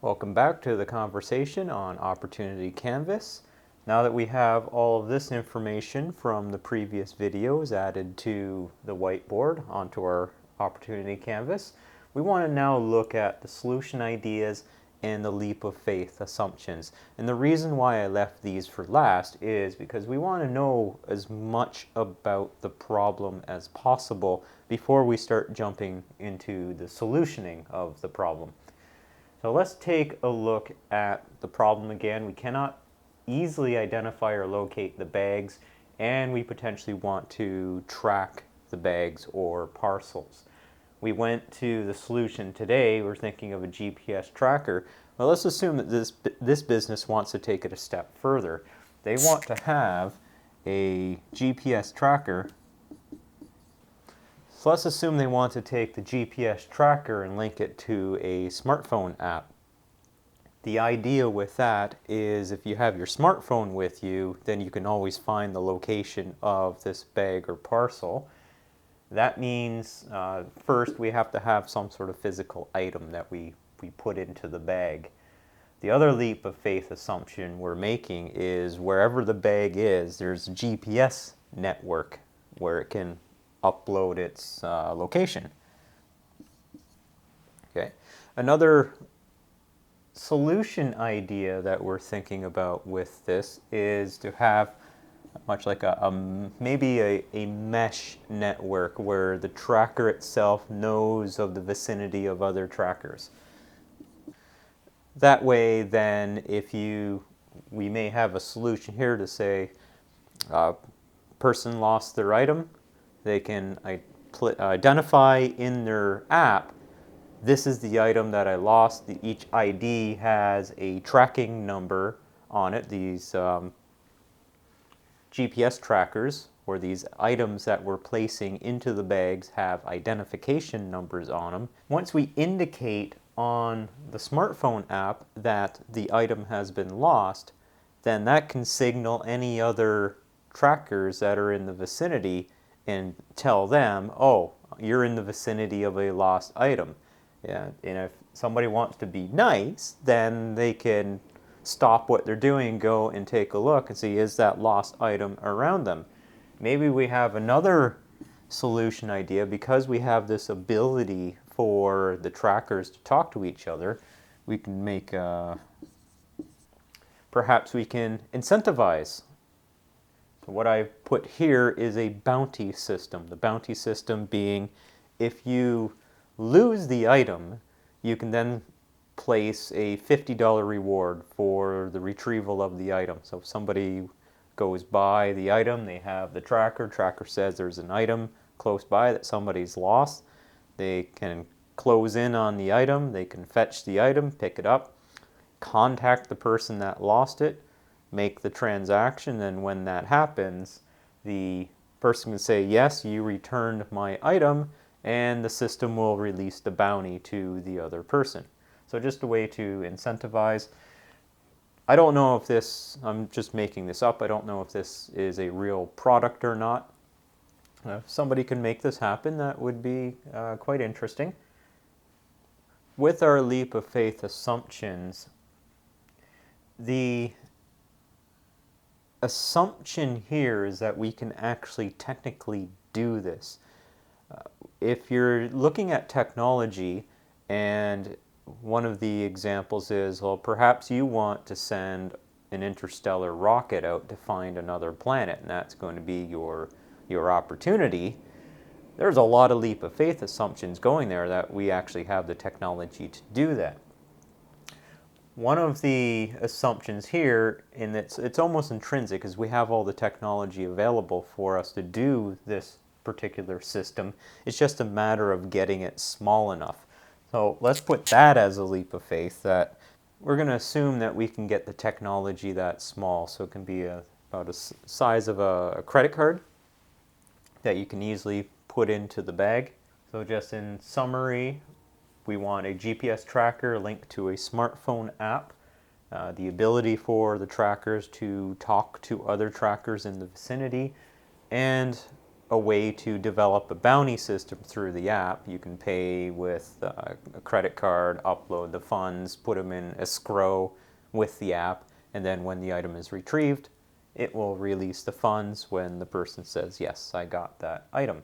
Welcome back to the conversation on Opportunity Canvas. Now that we have all of this information from the previous videos added to the whiteboard onto our Opportunity Canvas, we want to now look at the solution ideas and the leap of faith assumptions. And the reason why I left these for last is because we want to know as much about the problem as possible before we start jumping into the solutioning of the problem. So let's take a look at the problem again. We cannot easily identify or locate the bags, and we potentially want to track the bags or parcels. We went to the solution today. We're thinking of a GPS tracker. Well, let's assume that this business wants to take it a step further. They want to have a GPS tracker. So let's assume they want to take the GPS tracker and link it to a smartphone app. The idea with that is if you have your smartphone with you, then you can always find the location of this bag or parcel. That means first we have to have some sort of physical item that we put into the bag. The other leap of faith assumption we're making is wherever the bag is, there's a GPS network where it can upload its location. Okay. Another solution idea that we're thinking about with this is to have much like maybe a mesh network where the tracker itself knows of the vicinity of other trackers. That way then we may have a solution here to say person lost their item, they can identify in their app, this is the item that I lost. Each ID has a tracking number on it. These GPS trackers, or these items that we're placing into the bags, have identification numbers on them. Once we indicate on the smartphone app that the item has been lost, then that can signal any other trackers that are in the vicinity and tell them, oh, you're in the vicinity of a lost item. Yeah, and if somebody wants to be nice, then they can stop what they're doing, go and take a look and see, is that lost item around them? Maybe we have another solution idea because we have this ability for the trackers to talk to each other. We can make, perhaps we can incentivize. So what I've put here is a bounty system. The bounty system being if you lose the item, you can then place a $50 reward for the retrieval of the item. So if somebody goes by the item, they have the tracker says there's an item close by that somebody's lost, they can close in on the item, they can fetch the item, pick it up, contact the person that lost it, make the transaction, and when that happens, the person can say, yes, you returned my item, and the system will release the bounty to the other person. So just a way to incentivize. I don't know if this, I'm just making this up, I don't know if this is a real product or not. If somebody can make this happen, that would be quite interesting. With our leap of faith assumptions, the assumption here is that we can actually technically do this. If you're looking at technology, and one of the examples is, well, perhaps you want to send an interstellar rocket out to find another planet, and that's going to be your opportunity. There's a lot of leap of faith assumptions going there that we actually have the technology to do that. One of the assumptions here, and it's almost intrinsic, is we have all the technology available for us to do this particular system. It's just a matter of getting it small enough. So let's put that as a leap of faith, that we're going to assume that we can get the technology that small. So it can be about a size of a credit card that you can easily put into the bag. So just in summary, we want a GPS tracker linked to a smartphone app, the ability for the trackers to talk to other trackers in the vicinity, and a way to develop a bounty system through the app. You can pay with a credit card, upload the funds, put them in escrow with the app, and then when the item is retrieved, it will release the funds when the person says, yes, I got that item.